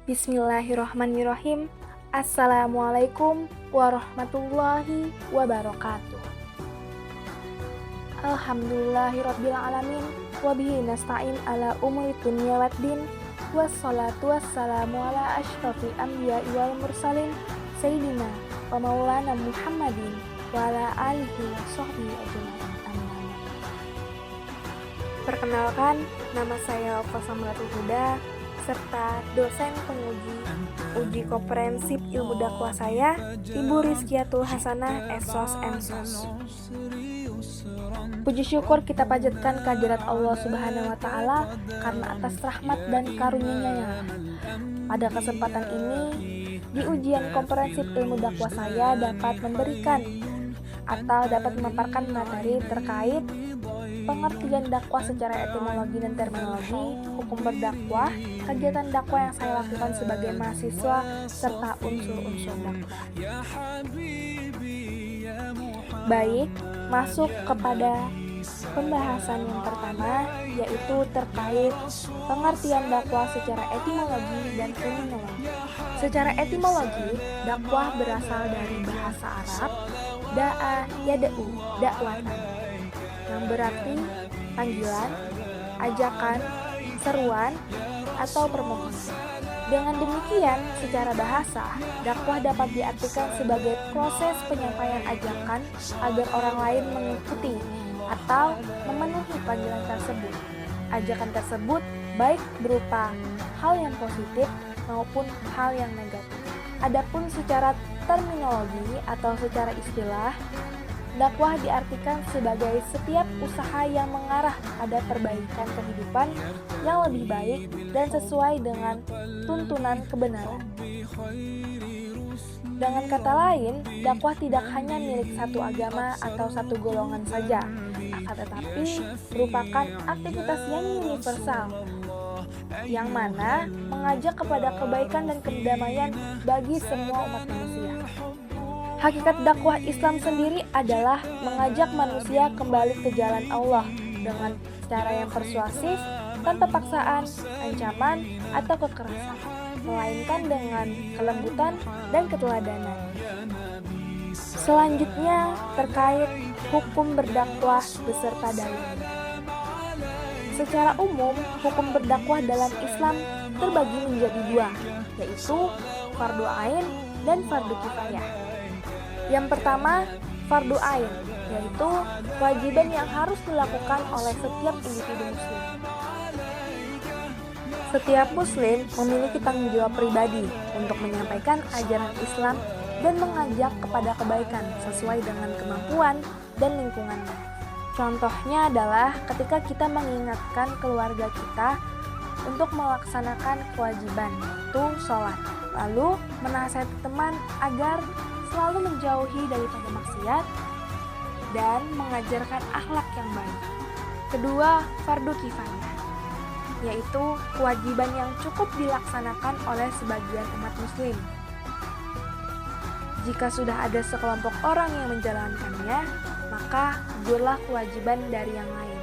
Bismillahirrahmanirrahim. Assalamualaikum warahmatullahi wabarakatuh. Alhamdulillahirabbil alamin wa bihi nasta'in ala umuri dunya waddin. Wassalatu wassalamu ala asyrafil anbiya'i wal mursalin sayyidina wa maulana Muhammadin wa ala alihi wa sahbihi ajma'in. Amin. Perkenalkan, nama saya Oka Samratul Huda, serta dosen penguji uji komprehensif ilmu dakwah saya, Ibu Rizkiatul Hasanah, Esos Emsos. Puji syukur kita panjatkan kehadirat Allah Subhanahu wa Ta'ala karena atas rahmat dan karunia-Nya. Pada kesempatan ini, di ujian komprehensif ilmu dakwah saya dapat memberikan atau dapat memaparkan materi terkait pengertian dakwah secara etimologi dan terminologi, hukum berdakwah, kegiatan dakwah yang saya lakukan sebagai mahasiswa, serta unsur-unsur dakwah. Baik, masuk kepada pembahasan yang pertama, yaitu terkait pengertian dakwah secara etimologi dan terminologi. Secara etimologi, dakwah berasal dari bahasa Arab, da'a yada'u, dakwatan, yang berarti panggilan, ajakan, seruan, atau permohonan. Dengan demikian, secara bahasa, dakwah dapat diartikan sebagai proses penyampaian ajakan agar orang lain mengikuti atau memenuhi panggilan tersebut. Ajakan tersebut baik berupa hal yang positif maupun hal yang negatif. Adapun secara terminologi atau secara istilah, dakwah diartikan sebagai setiap usaha yang mengarah pada perbaikan kehidupan yang lebih baik dan sesuai dengan tuntunan kebenaran. Dengan kata lain, dakwah tidak hanya milik satu agama atau satu golongan saja, akan tetapi merupakan aktivitas yang universal, yang mana mengajak kepada kebaikan dan kedamaian bagi semua umat manusia. Hakikat dakwah Islam sendiri adalah mengajak manusia kembali ke jalan Allah dengan cara yang persuasif, tanpa paksaan, ancaman, atau kekerasan, melainkan dengan kelembutan dan keteladanan. Selanjutnya terkait hukum berdakwah beserta dalil. Secara umum, hukum berdakwah dalam Islam terbagi menjadi dua, yaitu fardu ain dan fardu kifayah. Yang pertama, fardu ain, yaitu kewajiban yang harus dilakukan oleh setiap individu muslim. Setiap muslim memiliki tanggung jawab pribadi untuk menyampaikan ajaran Islam dan mengajak kepada kebaikan sesuai dengan kemampuan dan lingkungannya. Contohnya adalah ketika kita mengingatkan keluarga kita untuk melaksanakan kewajiban, yaitu sholat, lalu menasihati teman agar selalu menjauhi daripada maksiat dan mengajarkan akhlak yang baik. Kedua, fardu kifayah, yaitu kewajiban yang cukup dilaksanakan oleh sebagian umat muslim. Jika sudah ada sekelompok orang yang menjalankannya, maka gugurlah kewajiban dari yang lain.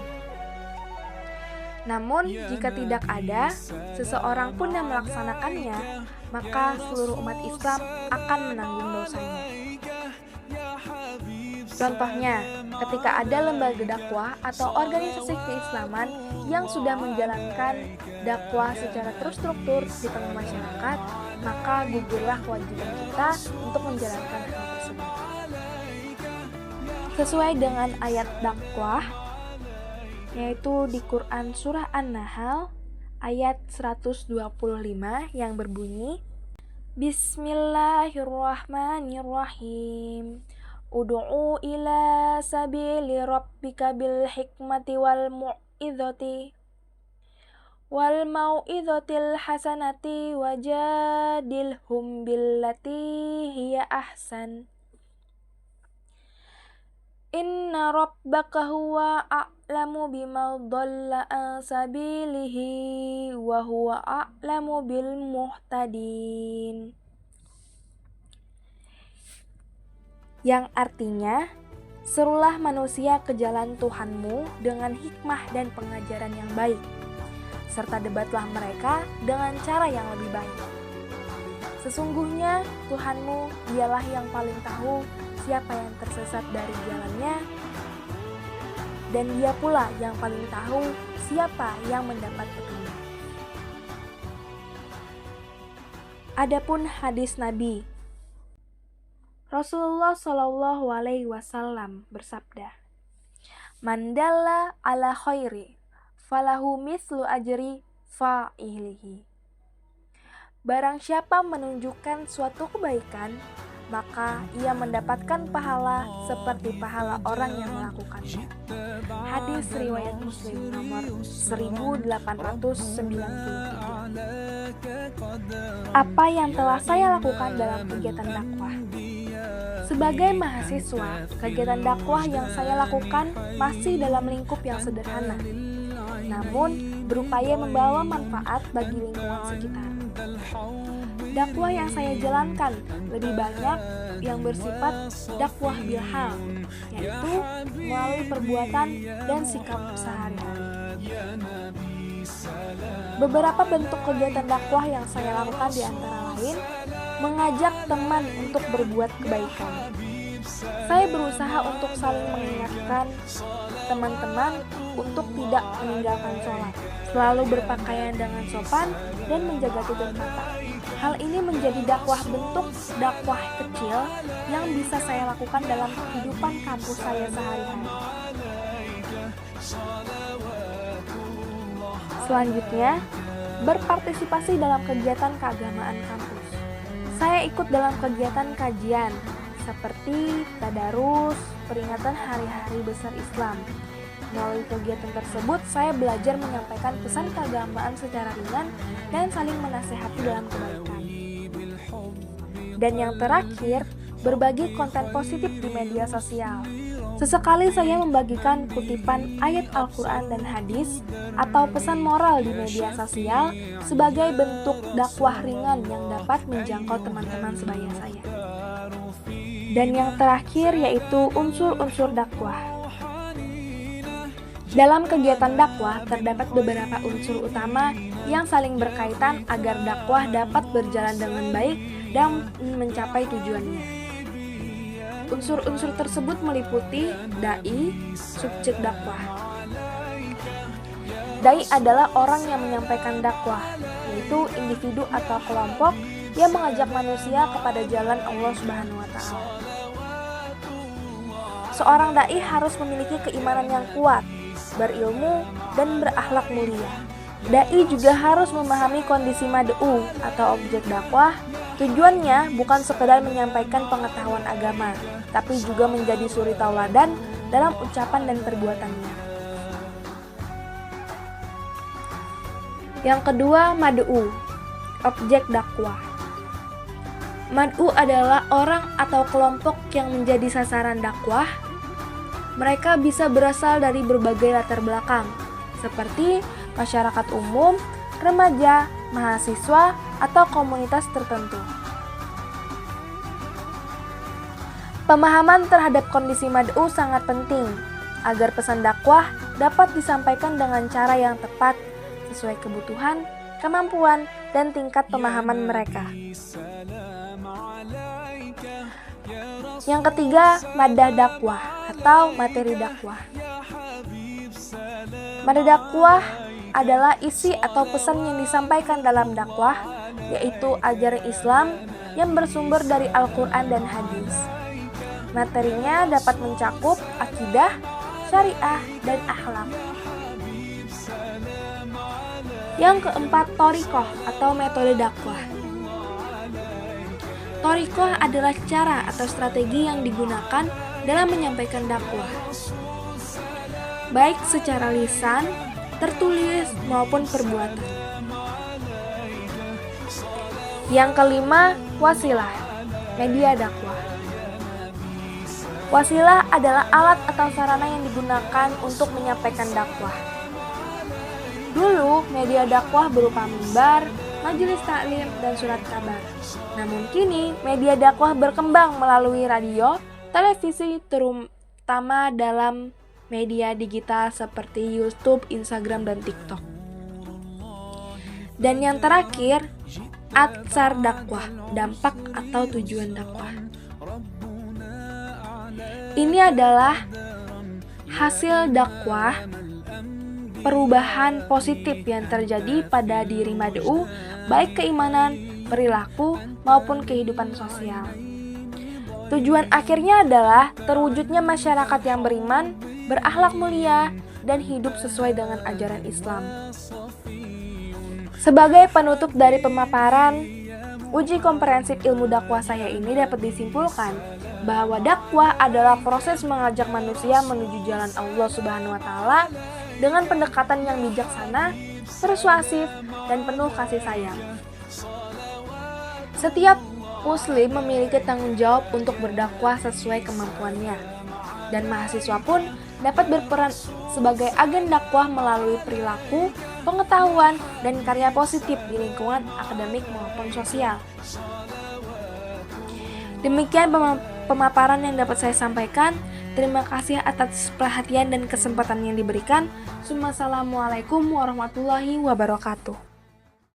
Namun, jika tidak ada seseorang pun yang melaksanakannya, maka seluruh umat Islam akan menanggung dosanya. Contohnya, ketika ada lembaga dakwah atau organisasi keislaman yang sudah menjalankan dakwah secara terstruktur di tengah masyarakat, maka gugurlah kewajiban kita untuk menjalankan hal tersebut. Sesuai dengan ayat dakwah, yaitu di Quran Surah An-Nahl ayat 125 yang berbunyi, Bismillahirrahmanirrahim. Ud'u ila sabili rabbika bil hikmati wal mau'izatil hasanati wajadilhum billati hiya ahsan. Inna rabbaka huwa a'lamu biman dhalla an sabilihi wa huwa a'lamu bil muhtadin. Yang artinya, serulah manusia ke jalan Tuhanmu dengan hikmah dan pengajaran yang baik, serta debatlah mereka dengan cara yang lebih baik. Sesungguhnya Tuhanmu dialah yang paling tahu siapa yang tersesat dari jalannya, dan Dia pula yang paling tahu siapa yang mendapat petunjuk. Adapun hadis Nabi, Rasulullah Shallallahu Alaihi Wasallam bersabda, "Man dalla ala khairi, falahu mislu ajri fa'ilihi." Barang siapa menunjukkan suatu kebaikan, maka ia mendapatkan pahala seperti pahala orang yang melakukannya. Hadis riwayat Muslim nomor 1893. Apa yang telah saya lakukan dalam kegiatan dakwah? Sebagai mahasiswa, kegiatan dakwah yang saya lakukan masih dalam lingkup yang sederhana, namun berupaya membawa manfaat bagi lingkungan sekitar. Dakwah yang saya jalankan lebih banyak yang bersifat dakwah bilhal, yaitu melalui perbuatan dan sikap sehari-hari. Beberapa bentuk kegiatan dakwah yang saya lakukan di antara lain, mengajak teman untuk berbuat kebaikan. Saya berusaha untuk saling mengingatkan teman-teman untuk tidak meninggalkan sholat, selalu berpakaian dengan sopan, dan menjaga tutur kata. Hal ini menjadi bentuk dakwah kecil yang bisa saya lakukan dalam kehidupan kampus saya sehari-hari. Selanjutnya, berpartisipasi dalam kegiatan keagamaan kampus. Saya ikut dalam kegiatan kajian, seperti tadarus, peringatan hari-hari besar Islam. Melalui kegiatan tersebut, saya belajar menyampaikan pesan keagamaan secara ringan dan saling menasehati dalam kebaikan. Dan yang terakhir, berbagi konten positif di media sosial. Sesekali saya membagikan kutipan ayat Al-Quran dan hadis atau pesan moral di media sosial sebagai bentuk dakwah ringan yang dapat menjangkau teman-teman sebaya saya. Dan yang terakhir yaitu unsur-unsur dakwah. Dalam kegiatan dakwah terdapat beberapa unsur utama yang saling berkaitan agar dakwah dapat berjalan dengan baik dan mencapai tujuannya. Unsur-unsur tersebut meliputi dai, subjek dakwah. Dai adalah orang yang menyampaikan dakwah, yaitu individu atau kelompok yang mengajak manusia kepada jalan Allah Subhanahu wa Ta'ala. Seorang dai harus memiliki keimanan yang kuat, berilmu, dan berakhlak mulia. Dai juga harus memahami kondisi mad'u atau objek dakwah. Tujuannya bukan sekedar menyampaikan pengetahuan agama, tapi juga menjadi suri tauladan dalam ucapan dan perbuatannya. Yang kedua, mad'u, objek dakwah. Mad'u adalah orang atau kelompok yang menjadi sasaran dakwah. Mereka bisa berasal dari berbagai latar belakang, seperti masyarakat umum, remaja, mahasiswa, atau komunitas tertentu. Pemahaman terhadap kondisi mad'u sangat penting, agar pesan dakwah dapat disampaikan dengan cara yang tepat, sesuai kebutuhan, kemampuan, dan tingkat pemahaman mereka. Yang ketiga, madah dakwah atau materi dakwah. Madah dakwah adalah isi atau pesan yang disampaikan dalam dakwah, yaitu ajaran Islam yang bersumber dari Al-Quran dan hadis. Materinya dapat mencakup akidah, syariah, dan akhlak. Yang keempat, thoriqah atau metode dakwah. Thoriqah adalah cara atau strategi yang digunakan dalam menyampaikan dakwah, baik secara lisan, tertulis, maupun perbuatan. Yang kelima, wasilah, media dakwah. Wasilah adalah alat atau sarana yang digunakan untuk menyampaikan dakwah. Dulu, media dakwah berupa mimbar, majelis taklim, dan surat kabar. Namun kini, media dakwah berkembang melalui radio, televisi, terutama dalam media digital seperti YouTube, Instagram, dan TikTok. Dan yang terakhir, Atsar dakwah, dampak atau tujuan dakwah. Ini adalah hasil dakwah, perubahan positif yang terjadi pada diri mad'u, baik keimanan, perilaku, maupun kehidupan sosial. Tujuan akhirnya adalah terwujudnya masyarakat yang beriman, berakhlak mulia, dan hidup sesuai dengan ajaran Islam. Sebagai penutup dari pemaparan uji komprehensif ilmu dakwah saya ini dapat disimpulkan bahwa dakwah adalah proses mengajak manusia menuju jalan Allah Subhanahu wa taala dengan pendekatan yang bijaksana, persuasif, dan penuh kasih sayang. Setiap muslim memiliki tanggung jawab untuk berdakwah sesuai kemampuannya, dan mahasiswa pun dapat berperan sebagai agen dakwah melalui perilaku, pengetahuan, dan karya positif di lingkungan akademik maupun sosial. Demikian pemaparan yang dapat saya sampaikan. Terima kasih atas perhatian dan kesempatan yang diberikan. Wassalamualaikum warahmatullahi wabarakatuh.